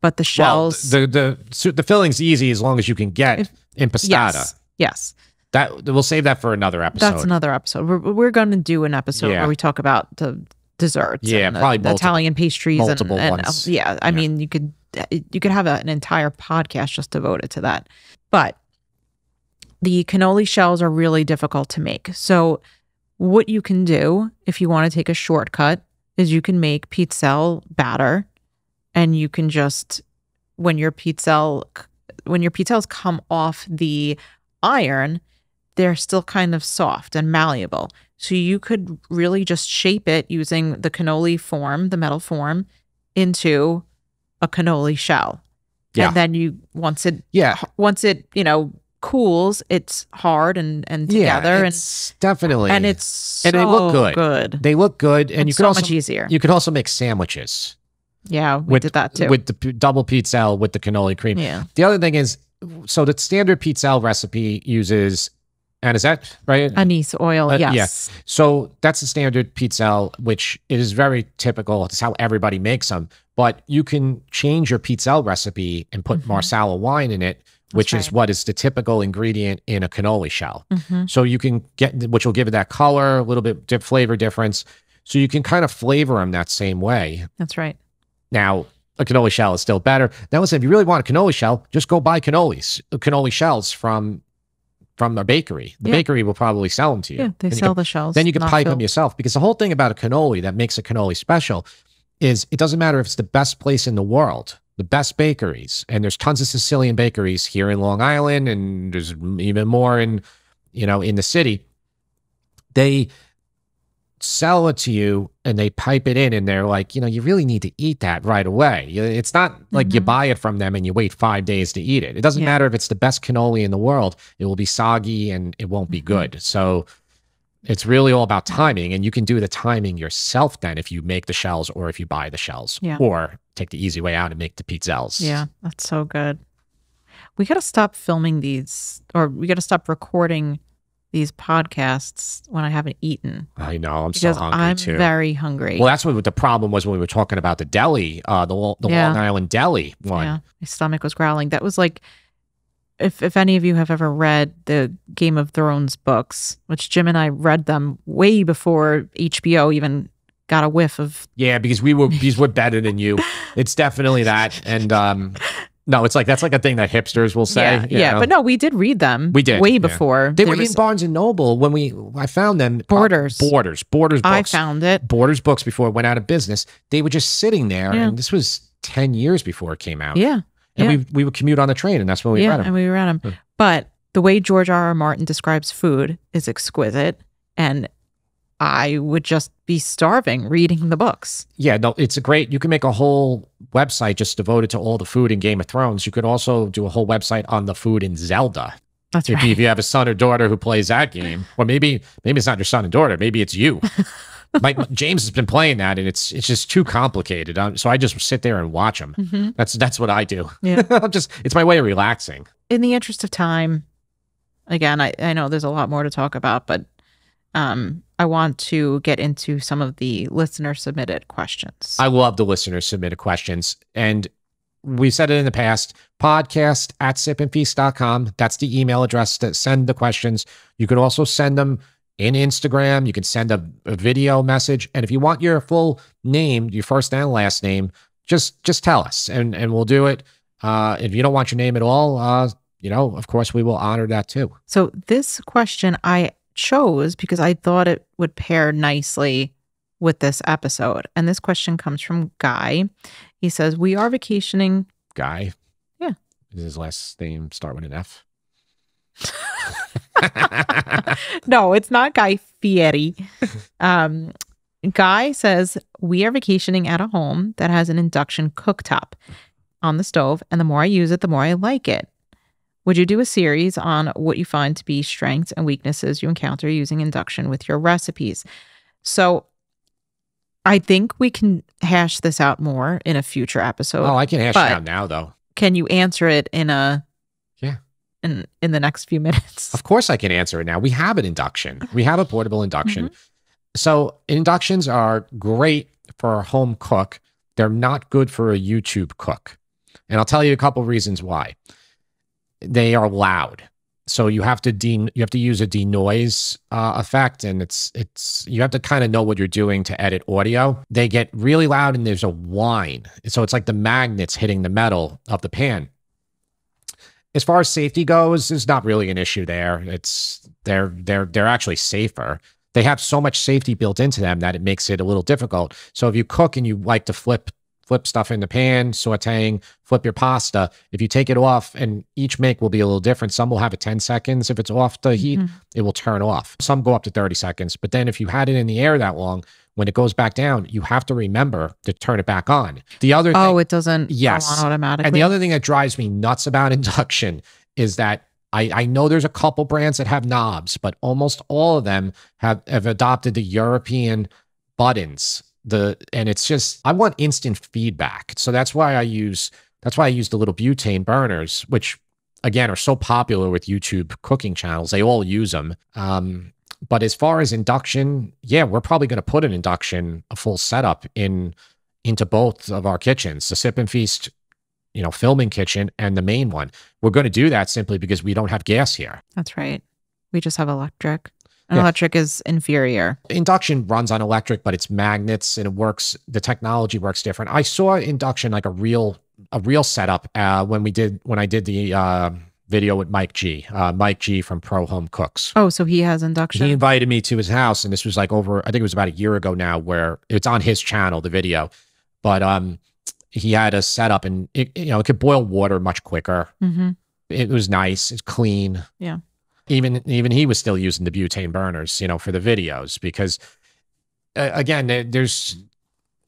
S2: but the shells.
S1: Well, the filling's easy as long as you can get impastata.
S2: Yes.
S1: That we'll save that for another episode.
S2: That's another episode. We're going to do an episode where we talk about the desserts.
S1: Yeah,
S2: and
S1: probably
S2: the Italian pastries.
S1: Multiple
S2: and
S1: ones.
S2: I mean, you could have an entire podcast just devoted to that. But the cannoli shells are really difficult to make. So what you can do if you want to take a shortcut is you can make Petzl batter, and you can just when your Petzls come off the iron, they're still kind of soft and malleable. So you could really just shape it using the cannoli form, the metal form, into a cannoli shell.
S1: Yeah.
S2: And then once it cools, it's hard and together.
S1: It's definitely.
S2: And it's so
S1: they look good. They look good. And you could also
S2: much easier.
S1: You could also make sandwiches.
S2: Yeah, we did that too.
S1: With the double Petzl with the cannoli cream.
S2: Yeah.
S1: The other thing is, so the standard Petzl recipe uses anisette, right?
S2: Anise oil, yes.
S1: Yeah. So that's the standard Petzl, which is very typical. It's how everybody makes them. But you can change your Petzl recipe and put Marsala wine in it, which is what is the typical ingredient in a cannoli shell. So you can which will give it that color, a little bit flavor difference. So you can kind of flavor them that same way.
S2: That's right.
S1: Now, a cannoli shell is still better. Now, listen, if you really want a cannoli shell, just go buy cannoli shells from a bakery. The bakery will probably sell them to you.
S2: Yeah, they sell the shells.
S1: Then you can pipe them yourself. Because the whole thing about a cannoli that makes a cannoli special is it doesn't matter if it's the best place in the world, the best bakeries, and there's tons of Sicilian bakeries here in Long Island, and there's even more in the city. They sell it to you and they pipe it in, and they're like, you really need to eat that right away. It's not like you buy it from them and you wait 5 days to eat it. It doesn't matter if it's the best cannoli in the world. It will be soggy and it won't be good. So it's really all about timing, and you can do the timing yourself then if you make the shells or if you buy the shells, or take the easy way out and make the Petzls.
S2: Yeah, that's so good. We got to stop filming these, or we got to stop recording these podcasts when I haven't eaten.
S1: I know. I'm so hungry too.
S2: I'm very hungry.
S1: Well, that's what the problem was when we were talking about the deli, the Long Island deli one.
S2: Yeah, my stomach was growling. That was like, if any of you have ever read the Game of Thrones books, which Jim and I read them way before HBO even got a whiff of.
S1: Yeah, because we're better than you. It's definitely that. And no, it's like that's like a thing that hipsters will say.
S2: Yeah, but no, we did read them.
S1: We did
S2: way before.
S1: They were in Barnes and Noble when I found them.
S2: Borders
S1: books.
S2: I found it.
S1: Borders books before it went out of business. They were just sitting there, and this was 10 years before it came out.
S2: Yeah.
S1: And we would commute on the train, and that's when we read them.
S2: And we read them. But the way George R.R. Martin describes food is exquisite, and I would just be starving reading the books.
S1: Yeah, no, it's you can make a whole website just devoted to all the food in Game of Thrones. You could also do a whole website on the food in Zelda.
S2: That's right.
S1: If you have a son or daughter who plays that game, or maybe it's not your son and daughter, maybe it's you. James has been playing that, and it's just too complicated. So I just sit there and watch them. That's what I do.
S2: Yeah.
S1: It's my way of relaxing.
S2: In the interest of time, again, I know there's a lot more to talk about, but I want to get into some of the listener submitted questions.
S1: I love the listener submitted questions, and we said it in the past, podcast@sipandfeast.com. That's the email address to send the questions. You can also send them in Instagram. You can send a video message. And if you want your full name, your first and last name, just tell us and we'll do it. If you don't want your name at all, you know, of course we will honor that too.
S2: So this question I chose because I thought it would pair nicely with this episode. And this question comes from Guy. He says, we are vacationing.
S1: Guy?
S2: Yeah.
S1: Does his last name start with an F?
S2: No, it's not Guy Fieri. Guy says, we are vacationing at a home that has an induction cooktop on the stove. And the more I use it, the more I like it. Would you do a series on what you find to be strengths and weaknesses you encounter using induction with your recipes? So I think we can hash this out more in a future episode.
S1: Oh, I can hash it out now, though.
S2: Can you answer it in the next few minutes?
S1: Of course I can answer it now. We have an induction. We have a portable induction. So inductions are great for a home cook. They're not good for a YouTube cook. And I'll tell you a couple of reasons why. They are loud. So you have to use a denoise effect, and it's you have to kind of know what you're doing to edit audio. They get really loud, and there's a whine. So it's like the magnets hitting the metal of the pan. As far as safety goes, there's not really an issue there. They're actually safer. They have so much safety built into them that it makes it a little difficult. So if you cook and you like to flip stuff in the pan, sauteing, flip your pasta. If you take it off, and each make will be a little different. Some will have it 10 seconds. If it's off the heat, it will turn off. Some go up to 30 seconds. But then if you had it in the air that long, when it goes back down, you have to remember to turn it back on. The other thing,
S2: it doesn't go on automatically.
S1: And the other thing that drives me nuts about induction is that I know there's a couple brands that have knobs, but almost all of them have adopted the European buttons. And it's just, I want instant feedback. So that's why I use the little butane burners, which again are so popular with YouTube cooking channels. They all use them. But as far as induction, yeah, we're probably going to put a full setup into both of our kitchens, the Sip and Feast, filming kitchen and the main one. We're going to do that simply because we don't have gas here.
S2: That's right. We just have electric. Electric is inferior.
S1: Induction runs on electric, but it's magnets and it works. The technology works different. I saw induction like a real setup when I did the video with Mike G. Mike G from Pro Home Cooks.
S2: Oh, so he has induction.
S1: He invited me to his house, and this was like I think it was about a year ago now, where it's on his channel, the video. But he had a setup, and it could boil water much quicker. It was nice. It's clean.
S2: Yeah.
S1: Even he was still using the butane burners, for the videos, because again, there's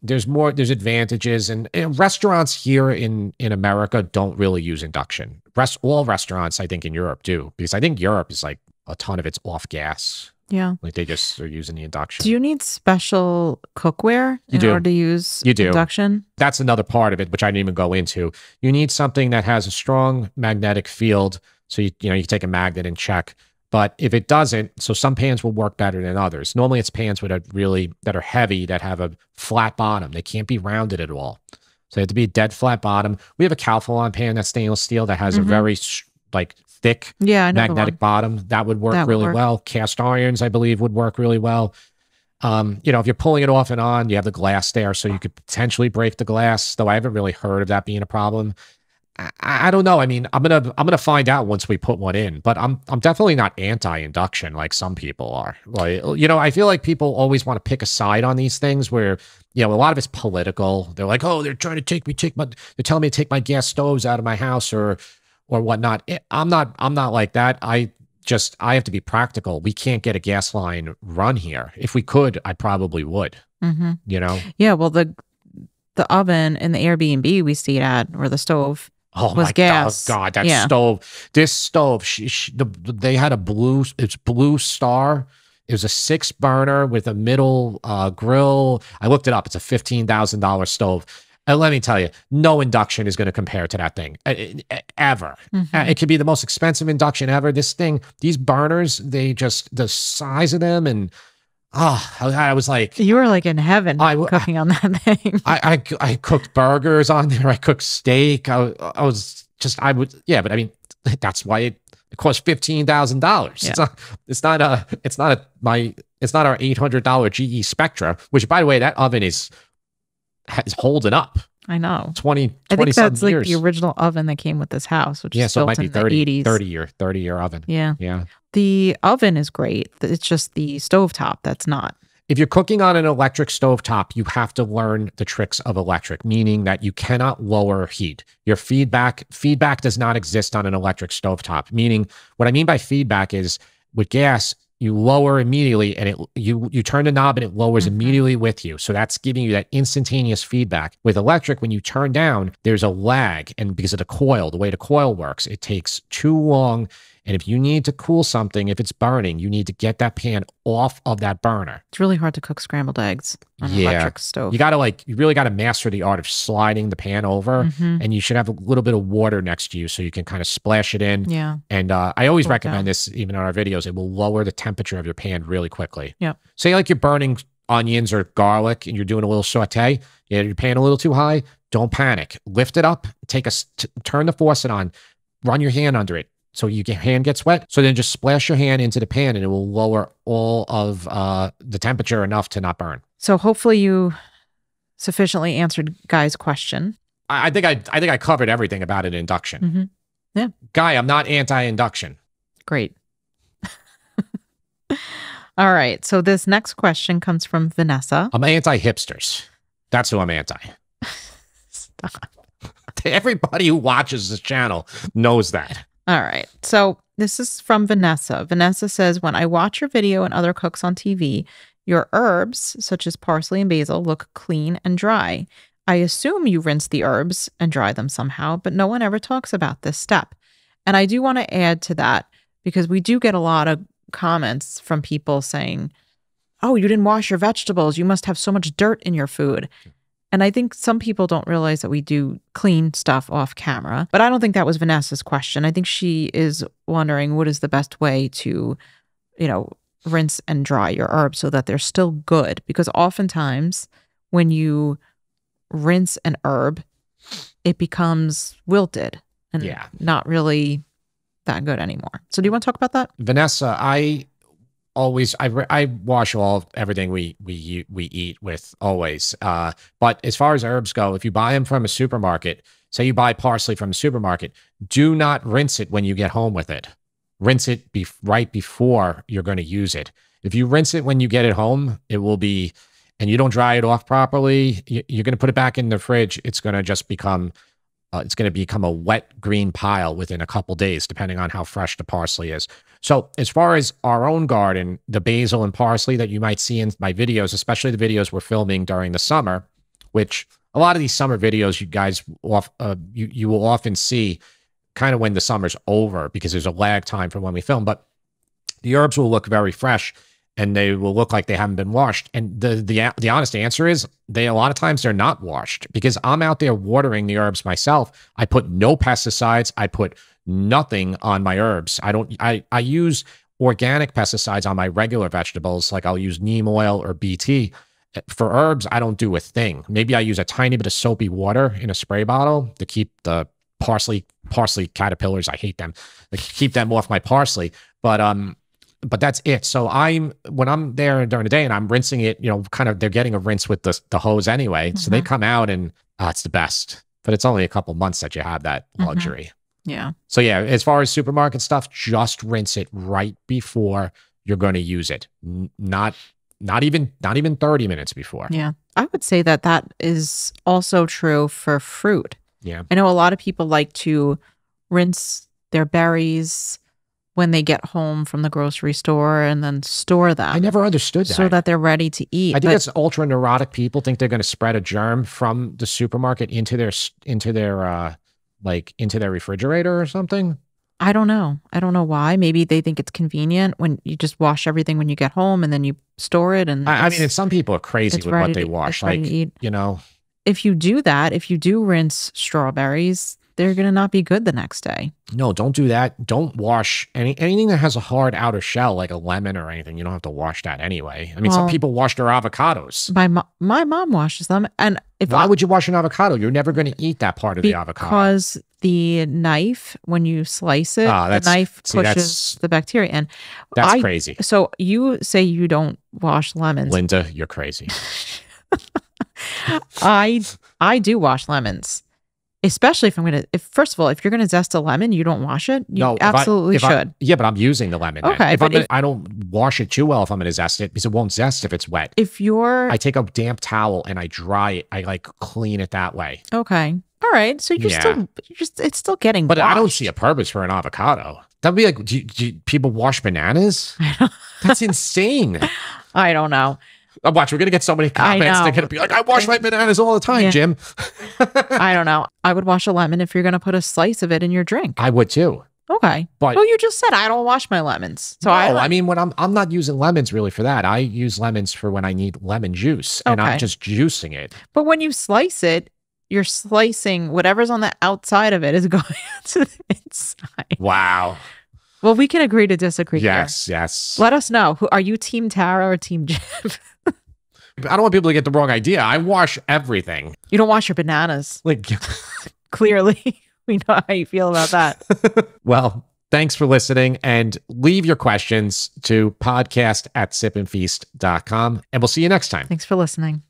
S1: advantages, and restaurants here in America don't really use induction. All restaurants, I think, in Europe do, because I think Europe is like a ton of it's off gas.
S2: Yeah,
S1: like they just are using the induction.
S2: Do you need special cookware in order to use induction?
S1: That's another part of it, which I didn't even go into. You need something that has a strong magnetic field. So you take a magnet and check. But if it doesn't, so some pans will work better than others. Normally it's pans that are heavy, that have a flat bottom. They can't be rounded at all. So they have to be a dead flat bottom. We have a Calphalon pan that's stainless steel that has a very thick magnetic bottom. That would work really well. Cast irons, I believe, would work really well. If you're pulling it off and on, you have the glass there, so you could potentially break the glass, though I haven't really heard of that being a problem. I don't know. I mean, I'm gonna find out once we put one in, but I'm definitely not anti-induction like some people are. Like, I feel like people always want to pick a side on these things where, a lot of it's political. They're like, oh, they're trying to they're telling me to take my gas stoves out of my house or whatnot. I'm not like that. I have to be practical. We can't get a gas line run here. If we could, I probably would.
S2: Yeah. Well, the oven in the Airbnb we stayed at, or the stove.
S1: Oh
S2: was
S1: my
S2: gas.
S1: God, that stove. This stove, they had it's Blue Star. It was a 6-burner with a middle grill. I looked it up. It's a $15,000 stove. And let me tell you, no induction is going to compare to that thing ever. It could be the most expensive induction ever. These burners, the size of them, and I was like,
S2: you were like in heaven cooking on that thing.
S1: I cooked burgers on there. I cooked steak. But I mean, That's why it costs $15,000.
S2: Yeah.
S1: It's not our $800 GE Spectra, which, by the way, that oven is holding up.
S2: I know.
S1: 20
S2: I think that's like
S1: years.
S2: the original oven that came with this house, which is
S1: So it
S2: built
S1: might be
S2: in the 80s.
S1: 30-year oven.
S2: Yeah.
S1: Yeah.
S2: The oven is great. It's just the stovetop that's not.
S1: If you're cooking on an electric stovetop, you have to learn the tricks of electric, meaning that you cannot lower heat. Your feedback does not exist on an electric stovetop, meaning what I mean by feedback is with gas, you lower immediately and you turn the knob and it lowers immediately with you. So that's giving you that instantaneous feedback. With electric, when you turn down, there's a lag. And because of the coil, the way the coil works, it takes too long. And if you need to cool something, if it's burning, you need to get that pan off of that burner.
S2: It's really hard to cook scrambled eggs on an electric stove.
S1: You really got to master the art of sliding the pan over, and you should have a little bit of water next to you so you can kind of splash it in.
S2: Yeah.
S1: And I always recommend this, even in our videos. It will lower the temperature of your pan really quickly.
S2: Yeah.
S1: Say like you're burning onions or garlic and you're doing a little saute. Your pan a little too high. Don't panic. Lift it up. Turn the faucet on. Run your hand under it. So your hand gets wet. So then just splash your hand into the pan and it will lower all of the temperature enough to not burn.
S2: So hopefully you sufficiently answered Guy's question.
S1: I think I covered everything about an induction.
S2: Yeah.
S1: Guy, I'm not anti-induction.
S2: Great. All right. So this next question comes from Vanessa.
S1: I'm anti-hipsters. That's who I'm anti.
S2: Stop.
S1: Everybody who watches this channel knows that.
S2: All right. So this is from Vanessa. Vanessa says, when I watch your video and other cooks on TV, your herbs, such as parsley and basil, look clean and dry. I assume you rinse the herbs and dry them somehow, but no one ever talks about this step. And I do want to add to that because we do get a lot of comments from people saying, oh, you didn't wash your vegetables. You must have so much dirt in your food. And I think some people don't realize that we do clean stuff off camera. But I don't think that was Vanessa's question. I think she is wondering what is the best way to, rinse and dry your herbs so that they're still good. Because oftentimes when you rinse an herb, it becomes wilted and not really that good anymore. So do you want to talk about that?
S1: Vanessa, I wash everything we eat with always. But as far as herbs go, if you buy them from a supermarket, say you buy parsley from a supermarket, do not rinse it when you get home with it. Rinse it right before you're going to use it. If you rinse it when you get it home, it will be, and you don't dry it off properly, you're going to put it back in the fridge. It's going to just become a wet green pile within a couple days, depending on how fresh the parsley is. So as far as our own garden, the basil and parsley that you might see in my videos, especially the videos we're filming during the summer, which a lot of these summer videos you guys you will often see kind of when the summer's over because there's a lag time from when we film, but the herbs will look very fresh and they will look like they haven't been washed. And the honest answer is a lot of times they're not washed because I'm out there watering the herbs myself. I put no pesticides. I put nothing on my herbs. I use organic pesticides on my regular vegetables. Like I'll use neem oil or BT. For herbs, I don't do a thing. Maybe I use a tiny bit of soapy water in a spray bottle to keep the parsley caterpillars. I hate them. Like, keep them off my parsley. But that's it. So when I'm there during the day and I'm rinsing it, kind of they're getting a rinse with the hose anyway. So they come out and it's the best. But it's only a couple months that you have that luxury.
S2: Yeah.
S1: So yeah, as far as supermarket stuff, just rinse it right before you're going to use it. Not even 30 minutes before.
S2: Yeah. I would say that is also true for fruit.
S1: Yeah.
S2: I know a lot of people like to rinse their berries when they get home from the grocery store and then store them.
S1: I never understood that.
S2: So that they're ready to eat.
S1: I think it's ultra neurotic people think they're going to spread a germ from the supermarket into their refrigerator or something.
S2: I don't know. I don't know why. Maybe they think it's convenient when you just wash everything when you get home and then you store it. And
S1: I mean, some people are crazy with what they wash. Like,
S2: if you do that, if you do rinse strawberries, they're going to not be good the next day.
S1: No, don't do that. Don't wash anything that has a hard outer shell, like a lemon or anything. You don't have to wash that anyway. I mean, some people wash their avocados.
S2: My mom washes them. And
S1: why would you wash an avocado? You're never going to eat that part of the avocado.
S2: Because the knife, when you slice it, the knife pushes the bacteria in.
S1: That's crazy.
S2: So you say you don't wash lemons.
S1: Linda, you're crazy.
S2: I do wash lemons. Especially if I'm going to, first of all, if you're going to zest a lemon, you don't wash it. You absolutely should.
S1: Yeah, but I'm using the lemon.
S2: Okay.
S1: I don't wash it too well if I'm going to zest it because it won't zest if it's wet. I take a damp towel and I dry it. I like clean it that way.
S2: Okay. All right. So it's still getting
S1: But
S2: washed.
S1: I don't see a purpose for an avocado. That'd be like, do people wash bananas? That's insane.
S2: I don't know.
S1: Watch, we're going to get so many comments. They're going to be like, I wash my bananas all the time, Jim.
S2: I don't know. I would wash a lemon if you're going to put a slice of it in your drink.
S1: I would too.
S2: Okay.
S1: But
S2: you just said I don't wash my lemons. So
S1: I mean, when I'm not using lemons really for that. I use lemons for when I need lemon juice and I'm just juicing it.
S2: But when you slice it, you're slicing whatever's on the outside of it is going to the inside.
S1: Wow.
S2: Well, we can agree to disagree.
S1: Yes.
S2: Let us know. Are you Team Tara or Team Jim?
S1: I don't want people to get the wrong idea. I wash everything.
S2: You don't wash your bananas.
S1: Like,
S2: clearly, we know how you feel about that.
S1: Well, thanks for listening and leave your questions to podcast@sipandfeast.com. And we'll see you next time.
S2: Thanks for listening.